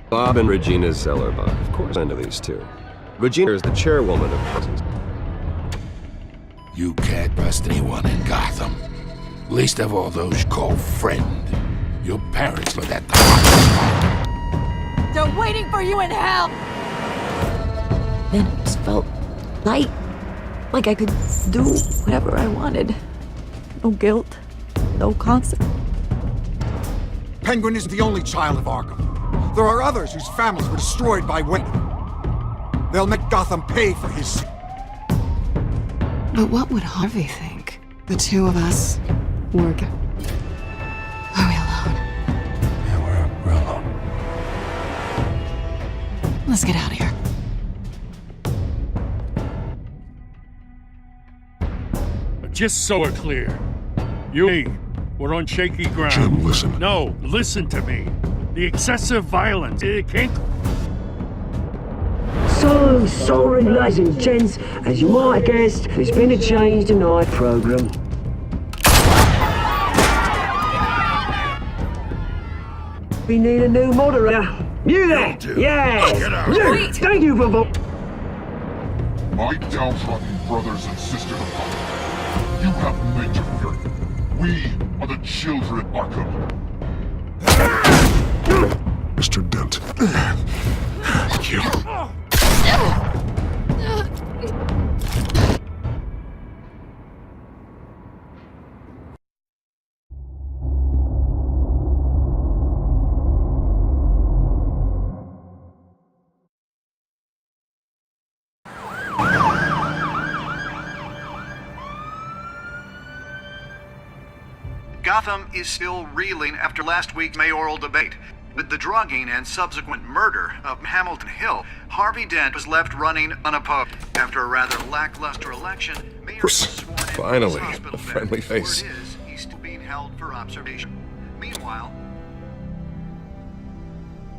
Bob and Regina Zellerbach. Of course I know these two. Regina is the chairwoman of prisons. You can't trust anyone in Gotham. Least of all those you call friend. Your parents were that. They're waiting for you in hell! Then it just felt light. Like I could do whatever I wanted. No guilt, no consequence. Penguin is the only child of Arkham. There are others whose families were destroyed by Wayne. They'll make Gotham pay for his sin. But what would Harvey think? The two of us work. Are we alone? Yeah, we're alone. Let's get out of here. Just so we're clear, you and me, we're on shaky ground. Jim, listen. No, listen to me. The excessive violence, it can't... So sorry, ladies and gents. As you might have guessed, there's been a change in our program. We need a new moderator. You there? Yes! Get out. You! Wait. Thank you for My downtrodden brothers and sisters of Gotham, you have major fury. We are the children of Arkham. Mr. Dent. Thank you. Gotham is still reeling after last week's mayoral debate. With the drugging and subsequent murder of Hamilton Hill, Harvey Dent was left running unopposed. After a rather lackluster election, Mayor was sworn in Finally, to his hospital a friendly bed. face. Word is, he's still being held for observation. Meanwhile,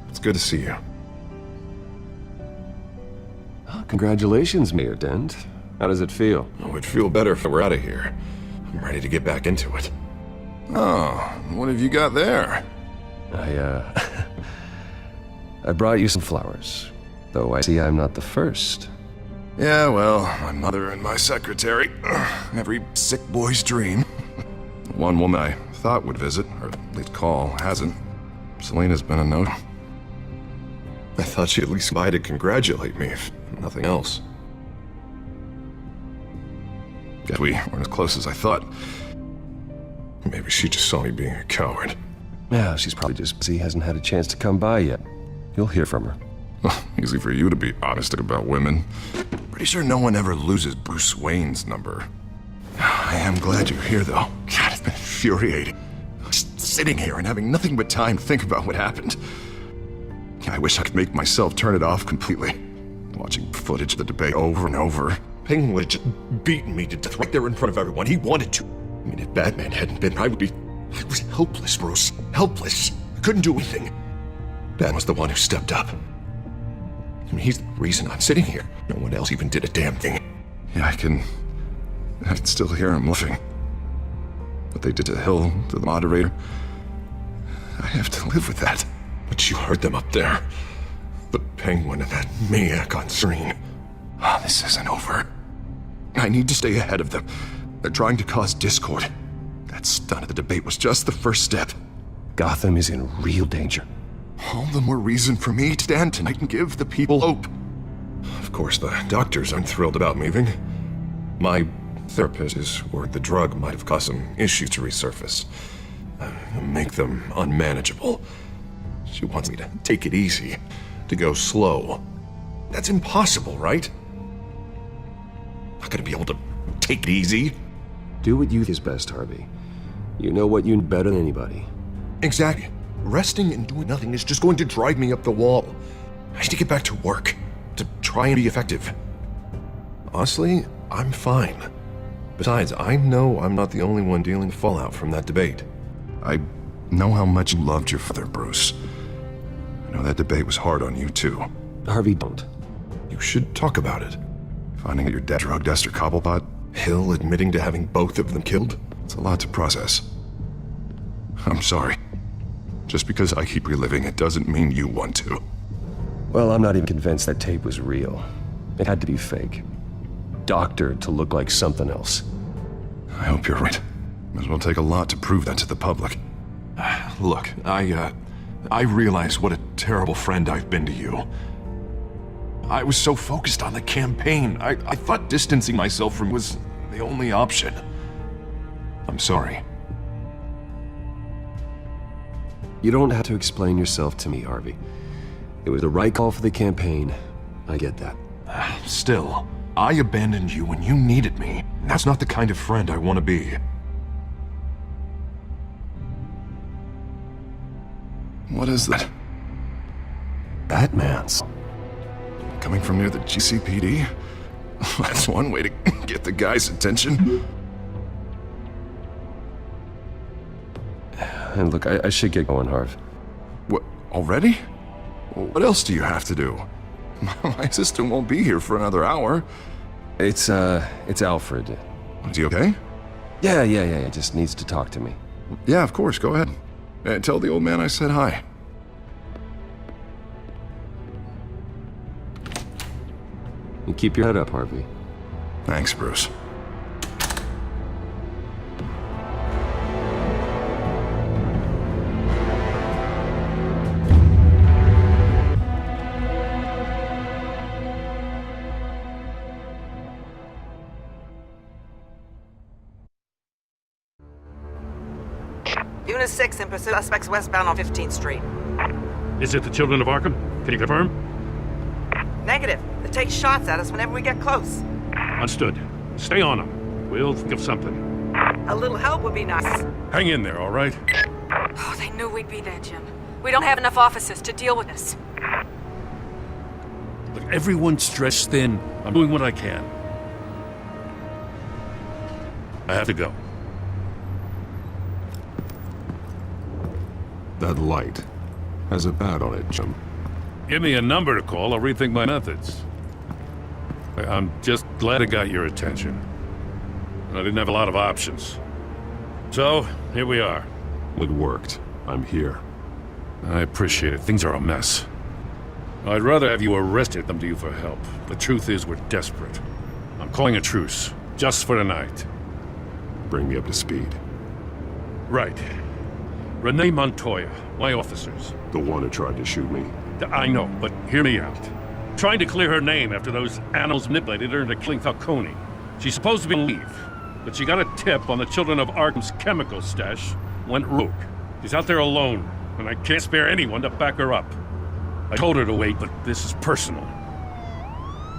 It's good to see you. Oh, congratulations, Mayor Dent. How does it feel? Oh, it'd feel better if we're out of here. I'm ready to get back into it. Oh, what have you got there? I brought you some flowers. Though I see I'm not the first. Yeah, well, my mother and my secretary. Every sick boy's dream. One woman I thought would visit, or at least call, hasn't. Selena's been a note. I thought she'd at least by to congratulate me, if nothing else. Guess we weren't as close as I thought. Maybe she just saw me being a coward. Yeah, she's probably just busy, hasn't had a chance to come by yet. You'll hear from her. Easy for you to be honest about women. Pretty sure no one ever loses Bruce Wayne's number. I am glad you're here, though. God, it's been infuriating. Just sitting here and having nothing but time to think about what happened. I wish I could make myself turn it off completely. Watching footage of the debate over and over. Penguin would have just beaten me to death right there in front of everyone. He wanted to. I mean, if Batman hadn't been, I was helpless, Bruce. Helpless. I couldn't do anything. Batman was the one who stepped up. I mean, he's the reason I'm sitting here. No one else even did a damn thing. Yeah, I can still hear him laughing. What they did to Hill, to the moderator, I have to live with that. But you heard them up there. The Penguin and that maniac on screen. Oh, this isn't over. I need to stay ahead of them. They're trying to cause discord. That stunt at the debate was just the first step. Gotham is in real danger. All the more reason for me to stand tonight and give the people hope. Of course, the doctors aren't thrilled about me leaving. My therapist is worried the drug might have caused some issues to resurface. Make them unmanageable. She wants me to take it easy, to go slow. That's impossible, right? Not gonna be able to take it easy. Do what you think is best, Harvey. You know what you need better than anybody. Exactly. Resting and doing nothing is just going to drive me up the wall. I need to get back to work, to try and be effective. Honestly, I'm fine. Besides, I know I'm not the only one dealing with fallout from that debate. I know how much you loved your father, Bruce. I know that debate was hard on you, too. Harvey, don't. You should talk about it. Finding out your dad drugged Esther Cobblepot, Hill admitting to having both of them killed, it's a lot to process. I'm sorry. Just because I keep reliving it doesn't mean you want to. Well, I'm not even convinced that tape was real. It had to be fake. Doctored to look like something else. I hope you're right. Might as well take a lot to prove that to the public. Look, I realize what a terrible friend I've been to you. I was so focused on the campaign. I thought distancing myself from was the only option. I'm sorry. You don't have to explain yourself to me, Harvey. It was the right call for the campaign. I get that. Still, I abandoned you when you needed me. That's not the kind of friend I want to be. What is that? Batman's. Coming from near the GCPD? That's one way to get the guy's attention. And look, I should get going, Harv. What, already? What else do you have to do? My assistant won't be here for another hour. It's Alfred. Is he okay? Yeah, just needs to talk to me. Yeah, of course, go ahead. Tell the old man I said hi. You keep your head up, Harvey. Thanks, Bruce. Unit 6 in pursuit of suspects westbound on 15th Street. Is it the Children of Arkham? Can you confirm? Negative. They take shots at us whenever we get close. Understood. Stay on them. We'll think of something. A little help would be nice. Hang in there, all right? Oh, they knew we'd be there, Jim. We don't have enough officers to deal with this. Look, everyone's stretched thin. I'm doing what I can. I have to go. That light has a bat on it, Jim. Give me a number to call, I'll rethink my methods. I'm just glad it got your attention. I didn't have a lot of options. So, here we are. It worked. I'm here. I appreciate it. Things are a mess. I'd rather have you arrested than to you for help. The truth is, we're desperate. I'm calling a truce, just for tonight. Bring me up to speed. Right. Renee Montoya, my officers. The one who tried to shoot me. I know, but hear me out. Trying to clear her name after those animals manipulated her into killing Falcone. She's supposed to be on leave, but she got a tip on the Children of Arkham's chemical stash, went rogue. She's out there alone, and I can't spare anyone to back her up. I told her to wait, but this is personal.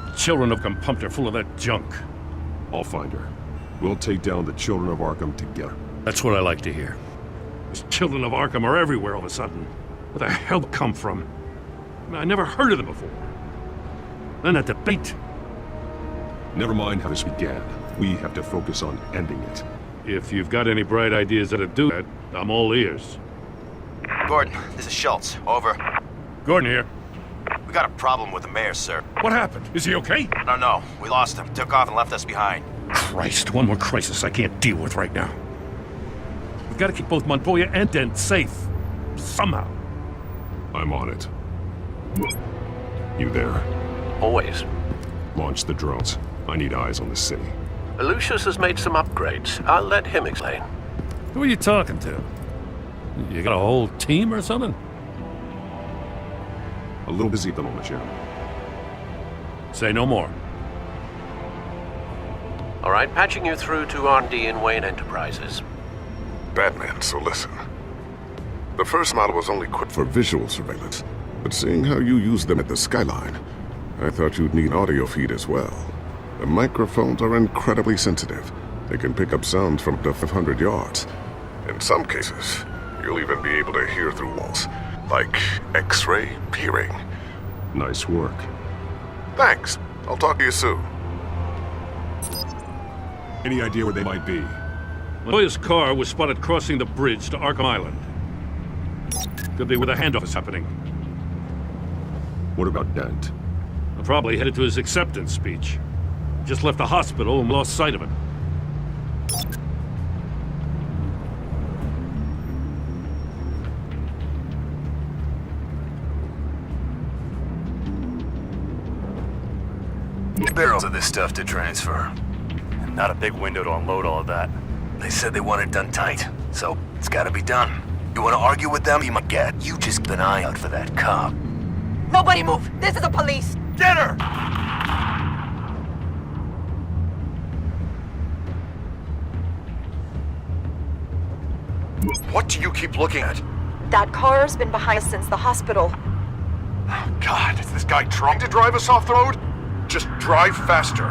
The Children of Arkham pumped her full of that junk. I'll find her. We'll take down the Children of Arkham together. That's what I like to hear. These Children of Arkham are everywhere all of a sudden. Where the hell come from? I never heard of them before. Then that debate. Never mind how this began. We have to focus on ending it. If you've got any bright ideas how to do that, I'm all ears. Gordon, this is Schultz. Over. Gordon here. We got a problem with the mayor, sir. What happened? Is he okay? No. We lost him. Took off and left us behind. Christ, one more crisis I can't deal with right now. We've got to keep both Montoya and Dent safe. Somehow. I'm on it. You there? Always. Launch the drones. I need eyes on the city. Lucius has made some upgrades. I'll let him explain. Who are you talking to? You got a whole team or something? A little busy at the moment, Jim. Say no more. All right, patching you through to R&D in Wayne Enterprises. Batman, so listen. The first model was only equipped for visual surveillance, but seeing how you use them at the skyline, I thought you'd need audio feed as well. The microphones are incredibly sensitive. They can pick up sounds from up to 500 yards. In some cases, you'll even be able to hear through walls, like X-ray peering. Nice work. Thanks. I'll talk to you soon. Any idea where they might be? Montoya's car was spotted crossing the bridge to Arkham Island. Could be where the handoff is happening. What about Dent? Probably headed to his acceptance speech. Just left the hospital and lost sight of it. barrels of this stuff to transfer. And not a big window to unload all of that. They said they want it done tight, so it's gotta be done. You wanna argue with them, you might get. You just keep an eye out for that cop. Nobody move! This is the police! Get her! What do you keep looking at? That car's been behind us since the hospital. Oh, God, is this guy trying to drive us off the road? Just drive faster.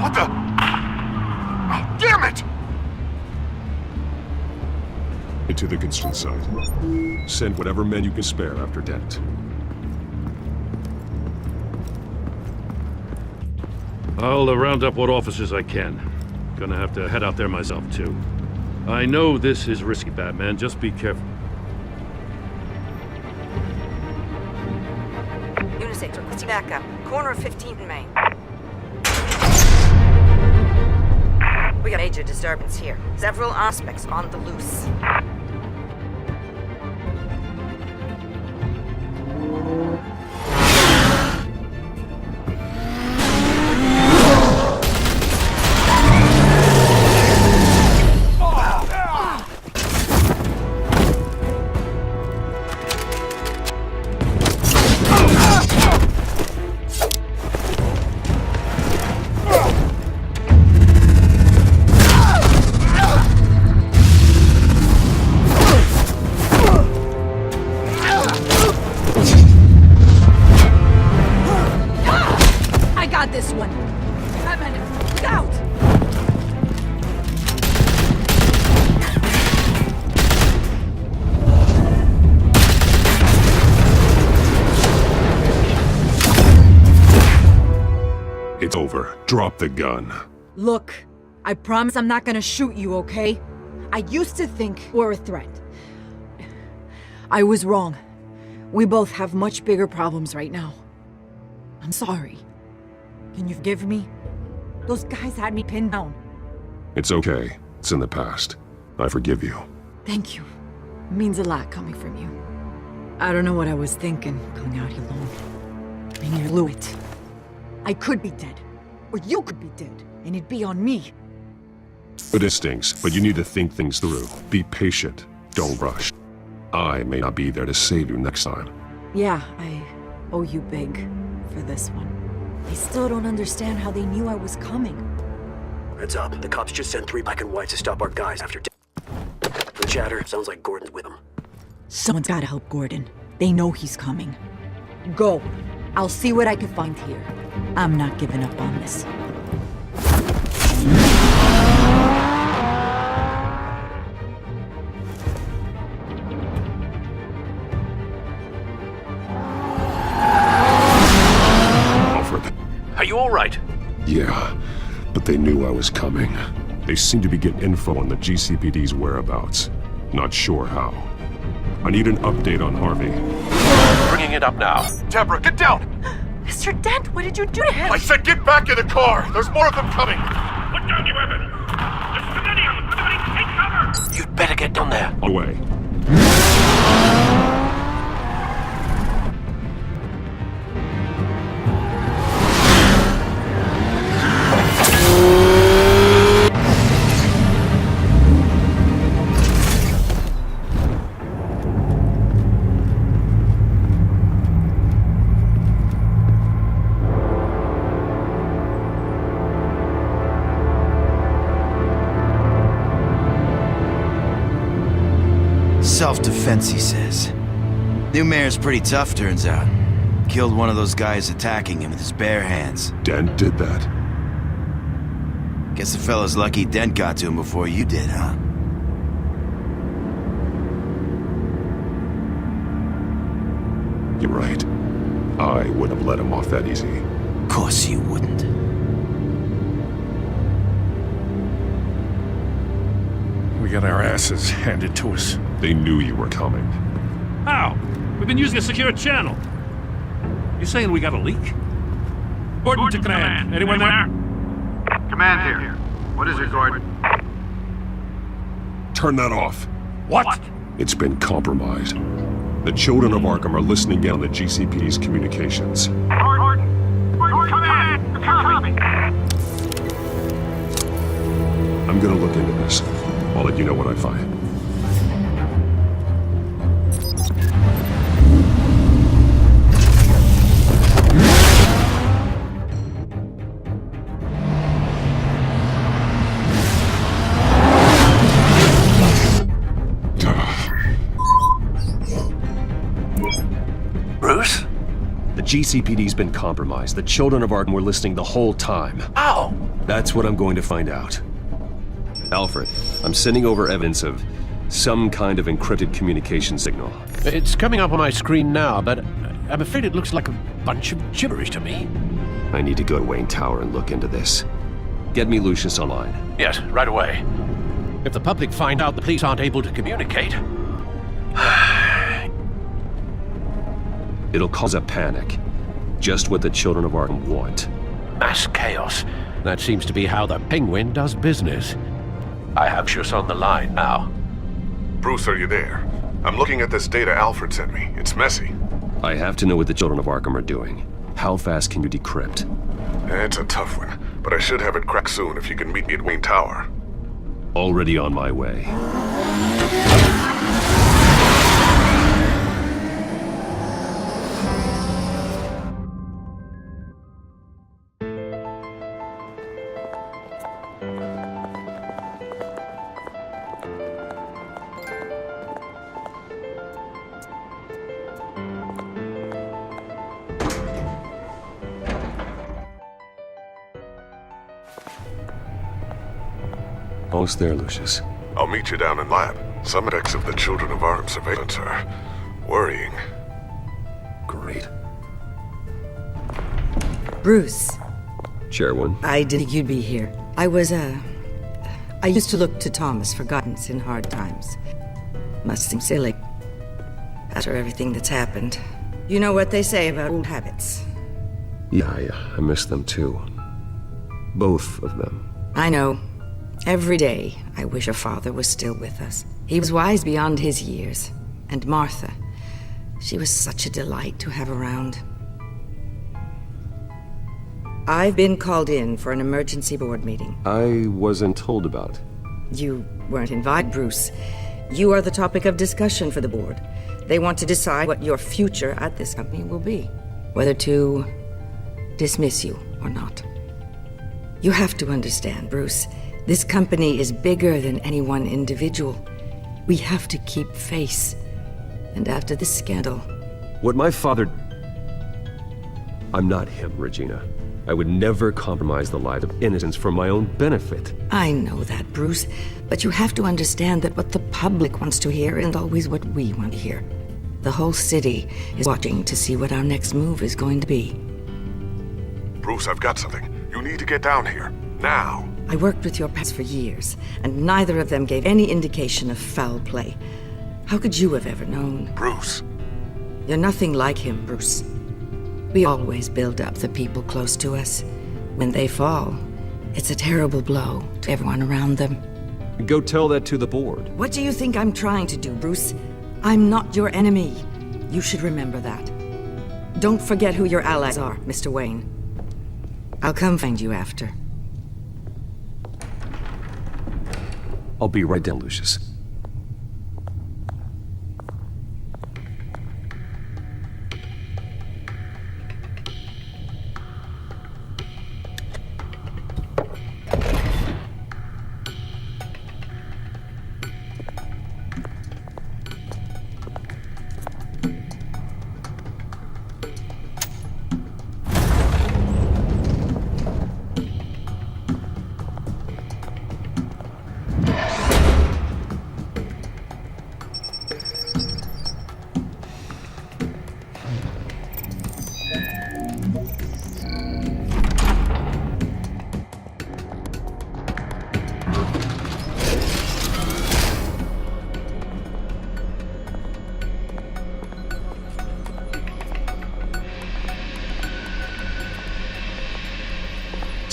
What the? Oh, damn it! To the construction site. Send whatever men you can spare after Dent. I'll round up what officers I can. Gonna have to head out there myself, too. I know this is risky, Batman. Just be careful. Unit 6, requesting backup. Corner of 15th and Main. We got major disturbance here. Several aspects on the loose. This one. Batman, look out! It's over. Drop the gun. Look, I promise I'm not gonna shoot you, okay? I used to think we're a threat. I was wrong. We both have much bigger problems right now. I'm sorry. Can you forgive me? Those guys had me pinned down. It's okay. It's in the past. I forgive you. Thank you. It means a lot coming from you. I don't know what I was thinking, going out here alone. I nearly blew it. I could be dead. Or you could be dead, and it'd be on me. Good instincts, but you need to think things through. Be patient. Don't rush. I may not be there to save you next time. Yeah, I owe you big for this one. I still don't understand how they knew I was coming. Heads up, the cops just sent 3 black and whites to stop our guys after the chatter. Sounds like Gordon's with them. Someone's gotta help Gordon. They know he's coming. Go. I'll see what I can find here. I'm not giving up on this. Are you all right? Yeah, but they knew I was coming. They seem to be getting info on the GCPD's whereabouts. Not sure how. I need an update on Harvey. Bringing it up now. Deborah, get down! Mr. Dent, what did you do to him? I said get back in the car! There's more of them coming! Put down your weapon! There's too many of them! Everybody take cover! You'd better get down there. Away. Self-defense, he says. New mayor's pretty tough, turns out. Killed one of those guys attacking him with his bare hands. Dent did that? Guess the fella's lucky Dent got to him before you did, huh? You're right. I wouldn't have let him off that easy. Of course you wouldn't. We got our asses handed to us. They knew you were coming. How? We've been using a secure channel. You saying we got a leak? Gordon to command. Anyone there? Command here. What is it, Gordon? Turn that off. What? It's been compromised. The children of Arkham are listening in on the GCPD's communications. Gordon, come in! I'm gonna look into this. I'll let you know what I find. Bruce? The GCPD's been compromised. The children of Arkham were listening the whole time. How? That's what I'm going to find out. Alfred, I'm sending over evidence of some kind of encrypted communication signal. It's coming up on my screen now, but I'm afraid it looks like a bunch of gibberish to me. I need to go to Wayne Tower and look into this. Get me Lucius online. Yes, right away. If the public find out the police aren't able to communicate... It'll cause a panic. Just what the children of Arkham want. Mass chaos. That seems to be how the Penguin does business. I have Lucius on the line now. Bruce, are you there? I'm looking at this data Alfred sent me. It's messy. I have to know what the children of Arkham are doing. How fast can you decrypt? It's a tough one, but I should have it cracked soon if you can meet me at Wayne Tower. Already on my way. Almost there, Lucius. I'll meet you down in lab. Some attacks of the Children of Arkham surveillance are worrying. Great. Bruce. Chairwoman. I didn't think you'd be here. I used to look to Thomas for guidance in hard times. Must seem silly. After everything that's happened. You know what they say about old habits. Yeah, I miss them too. Both of them. I know. Every day, I wish our father was still with us. He was wise beyond his years. And Martha, she was such a delight to have around. I've been called in for an emergency board meeting. I wasn't told about. You weren't invited, Bruce. You are the topic of discussion for the board. They want to decide what your future at this company will be. Whether to dismiss you or not. You have to understand, Bruce. This company is bigger than any one individual. We have to keep face. And after this scandal... What my father... I'm not him, Regina. I would never compromise the lives of innocents for my own benefit. I know that, Bruce. But you have to understand that what the public wants to hear isn't always what we want to hear. The whole city is watching to see what our next move is going to be. Bruce, I've got something. You need to get down here. Now. I worked with your past for years, and neither of them gave any indication of foul play. How could you have ever known? Bruce. You're nothing like him, Bruce. We always build up the people close to us. When they fall, it's a terrible blow to everyone around them. Go tell that to the board. What do you think I'm trying to do, Bruce? I'm not your enemy. You should remember that. Don't forget who your allies are, Mr. Wayne. I'll come find you after. I'll be right down, Lucius.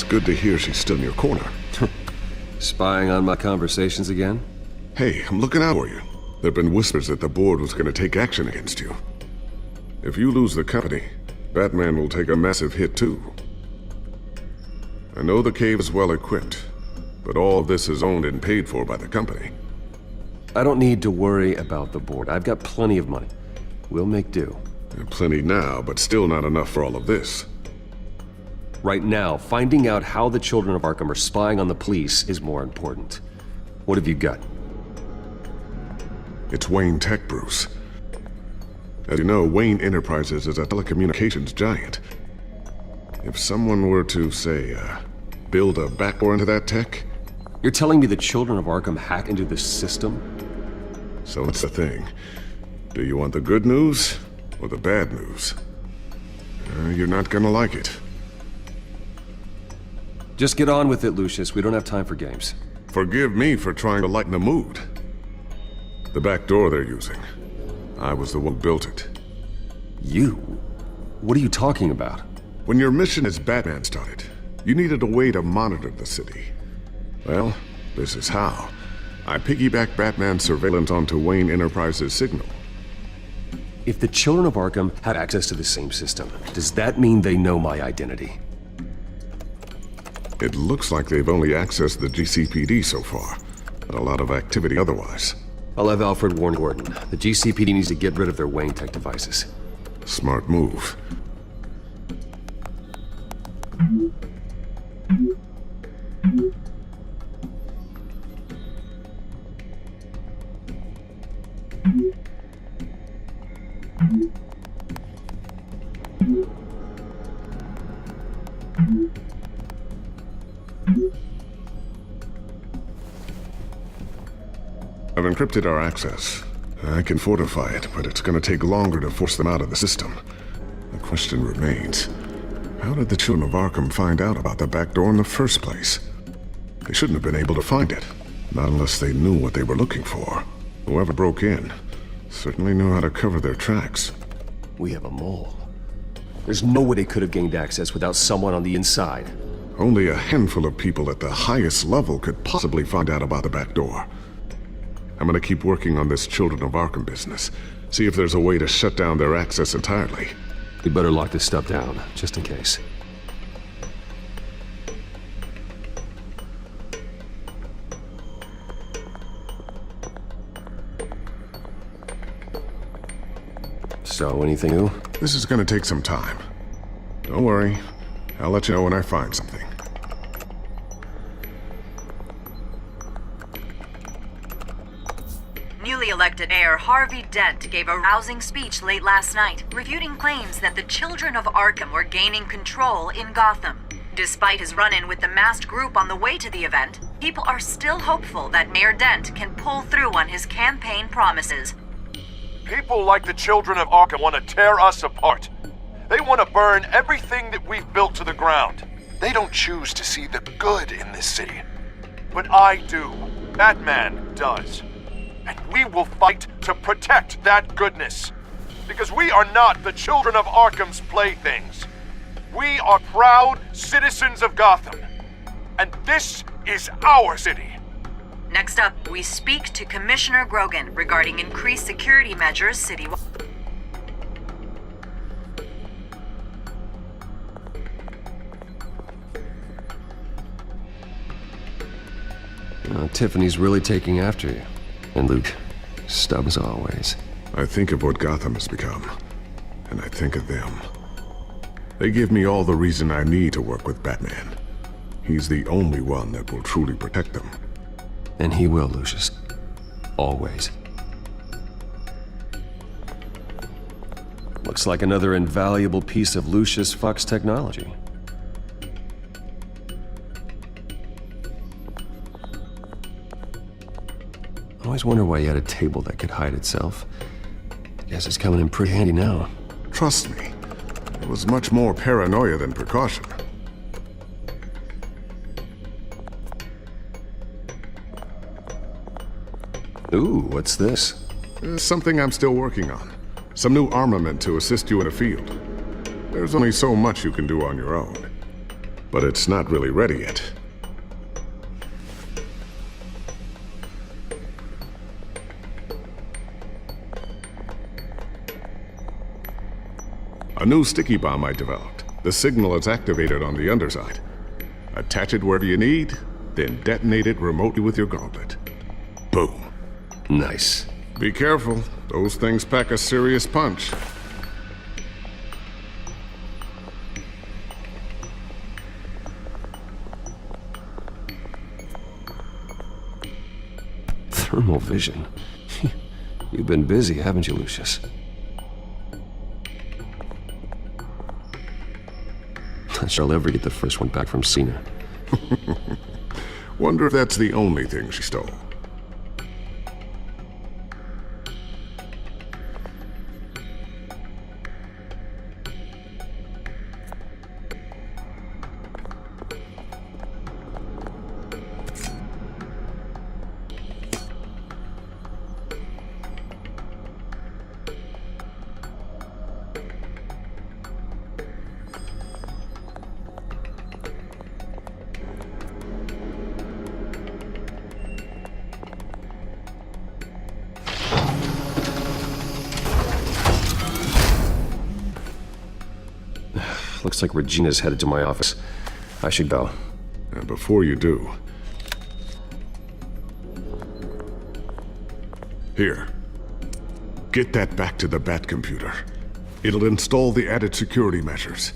Good to hear she's still in your corner. Spying on my conversations again? Hey, I'm looking out for you. There've been whispers that the board was going to take action against you. If you lose the company, Batman will take a massive hit too. I know the cave is well equipped, But all of this is owned and paid for by the company. I don't need to worry about the board. I've got plenty of money. We'll make do. Plenty now, but still not enough for all of this. Right now, finding out how the children of Arkham are spying on the police is more important. What have you got? It's Wayne Tech, Bruce. As you know, Wayne Enterprises is a telecommunications giant. If someone were to, say, build a backdoor into that tech... You're telling me the children of Arkham hack into this system? So that's the thing. Do you want the good news or the bad news? You're not gonna like it. Just get on with it, Lucius. We don't have time for games. Forgive me for trying to lighten the mood. The back door they're using. I was the one who built it. You? What are you talking about? When your mission as Batman started, you needed a way to monitor the city. Well, this is how. I piggybacked Batman's surveillance onto Wayne Enterprises' signal. If the children of Arkham had access to the same system, does that mean they know my identity? It looks like they've only accessed the GCPD so far, but a lot of activity otherwise. I'll have Alfred warn Gordon. The GCPD needs to get rid of their Wayne Tech devices. Smart move. I've encrypted our access. I can fortify it, but it's gonna take longer to force them out of the system. The question remains, how did the children of Arkham find out about the back door in the first place? They shouldn't have been able to find it, not unless they knew what they were looking for. Whoever broke in certainly knew how to cover their tracks. We have a mole. There's no way they could have gained access without someone on the inside. Only a handful of people at the highest level could possibly find out about the back door. I'm gonna keep working on this Children of Arkham business. See if there's a way to shut down their access entirely. We better lock this stuff down, just in case. So, anything new? This is gonna take some time. Don't worry. I'll let you know when I find something. Newly elected Mayor Harvey Dent gave a rousing speech late last night, refuting claims that the children of Arkham were gaining control in Gotham. Despite his run-in with the masked group on the way to the event, people are still hopeful that Mayor Dent can pull through on his campaign promises. People like the children of Arkham want to tear us apart. They want to burn everything that we've built to the ground. They don't choose to see the good in this city. But I do. Batman does. And we will fight to protect that goodness. Because we are not the children of Arkham's playthings. We are proud citizens of Gotham. And this is our city. Next up, we speak to Commissioner Grogan regarding increased security measures citywide. Tiffany's really taking after you. And Luke, stub as always. I think of what Gotham has become, and I think of them. They give me all the reason I need to work with Batman. He's the only one that will truly protect them. And he will, Lucius. Always. Looks like another invaluable piece of Lucius Fox technology. I always wonder why you had a table that could hide itself. Guess it's coming in pretty handy now. Trust me, it was much more paranoia than precaution. Ooh, what's this? Something I'm still working on. Some new armament to assist you in the field. There's only so much you can do on your own. But it's not really ready yet. A new sticky bomb I developed. The signal is activated on the underside. Attach it wherever you need, then detonate it remotely with your gauntlet. Boom. Nice. Be careful. Those things pack a serious punch. Thermal vision. You've been busy, haven't you, Lucius? I shall ever get the first one back from Cena. Wonder if that's the only thing she stole. Looks like Regina's headed to my office. I should go. And before you do... Here. Get that back to the Bat computer. It'll install the added security measures.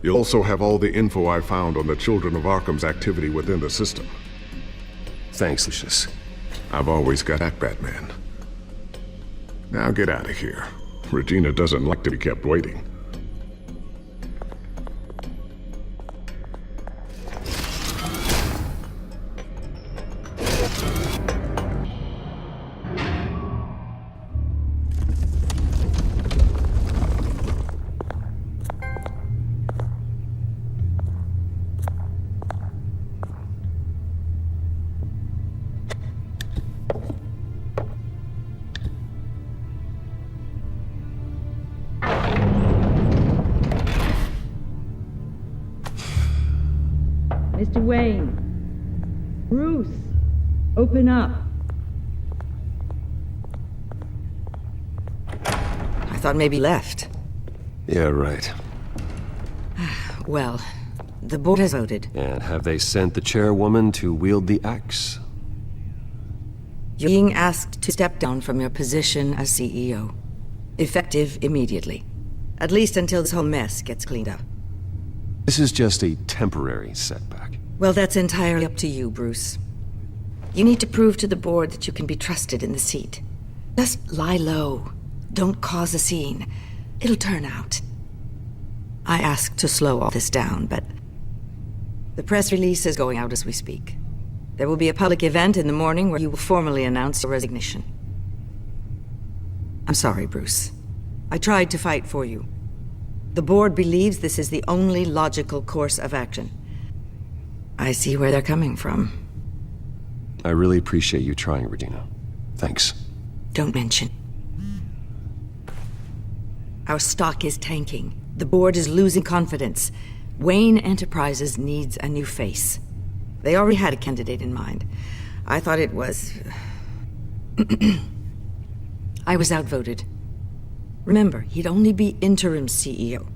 You'll also have all the info I found on the Children of Arkham's activity within the system. Thanks, Lucius. I've always got that, Batman. Now get out of here. Regina doesn't like to be kept waiting. Mr. Wayne. Bruce, open up. I thought maybe left. Yeah, right. Well, the board has voted. And have they sent the chairwoman to wield the axe? You're being asked to step down from your position as CEO. Effective immediately. At least until this whole mess gets cleaned up. This is just a temporary setback. Well, that's entirely up to you, Bruce. You need to prove to the board that you can be trusted in the seat. Just lie low. Don't cause a scene. It'll turn out. I asked to slow all this down, but the press release is going out as we speak. There will be a public event in the morning where you will formally announce your resignation. I'm sorry, Bruce. I tried to fight for you. The board believes this is the only logical course of action. I see where they're coming from. I really appreciate you trying, Regina. Thanks. Don't mention. Our stock is tanking. The board is losing confidence. Wayne Enterprises needs a new face. They already had a candidate in mind. I thought it was... I was outvoted. Remember, he'd only be interim CEO,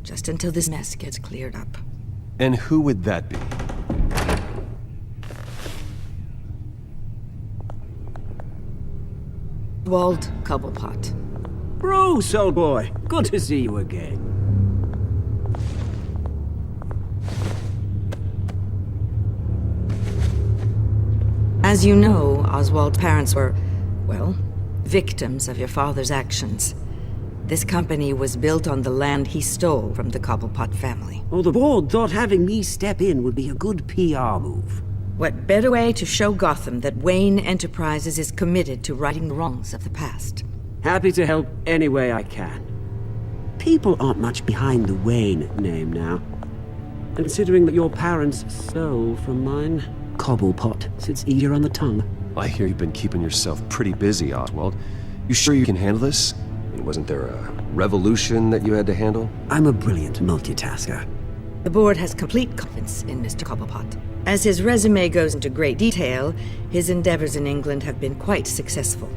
just until this mess gets cleared up. And who would that be? Walt Cobblepot. Bruce, old boy. Good to see you again. As you know, Oswald's parents were, well, victims of your father's actions. This company was built on the land he stole from the Cobblepot family. Well, the board thought having me step in would be a good PR move. What better way to show Gotham that Wayne Enterprises is committed to righting the wrongs of the past? Happy to help any way I can. People aren't much behind the Wayne name now. Considering that your parents stole from mine, Cobblepot sits easier on the tongue. I hear you've been keeping yourself pretty busy, Oswald. You sure you can handle this? Wasn't there a revolution that you had to handle? I'm a brilliant multitasker. The board has complete confidence in Mr. Cobblepot. As his resume goes into great detail, his endeavors in England have been quite successful.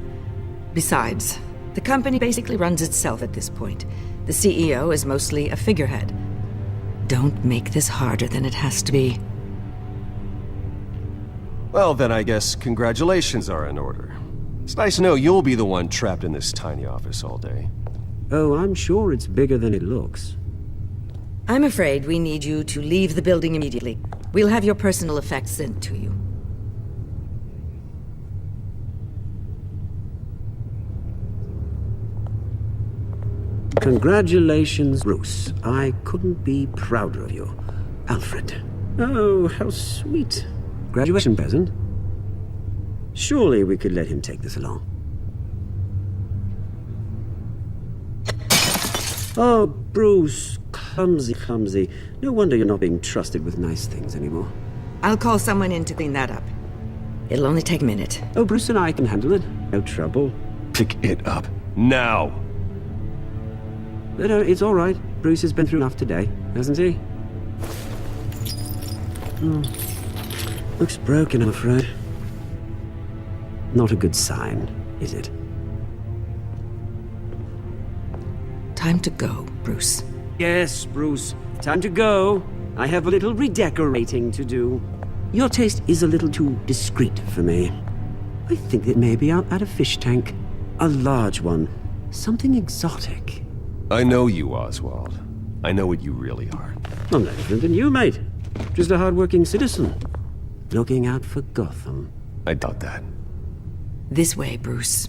Besides, the company basically runs itself at this point. The CEO is mostly a figurehead. Don't make this harder than it has to be. Well, then I guess congratulations are in order. It's nice to know you'll be the one trapped in this tiny office all day. Oh, I'm sure it's bigger than it looks. I'm afraid we need you to leave the building immediately. We'll have your personal effects sent to you. Congratulations, Bruce. I couldn't be prouder of you. Alfred. Oh, how sweet. Graduation present? Surely we could let him take this along. Oh, Bruce. Clumsy, clumsy. No wonder you're not being trusted with nice things anymore. I'll call someone in to clean that up. It'll only take a minute. Oh, Bruce and I can handle it. No trouble. Pick it up. Now! But it's all right. Bruce has been through enough today, hasn't he? Looks broken, I'm afraid. Not a good sign, is it? Time to go, Bruce. Yes, Bruce. Time to go. I have a little redecorating to do. Your taste is a little too discreet for me. I think that maybe I'll add a fish tank. A large one. Something exotic. I know you, Oswald. I know what you really are. I'm no different than you, mate. Just a hard-working citizen. Looking out for Gotham. I doubt that. This way, Bruce.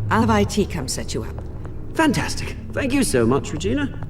I'll have IT come set you up. Fantastic. Thank you so much, Regina.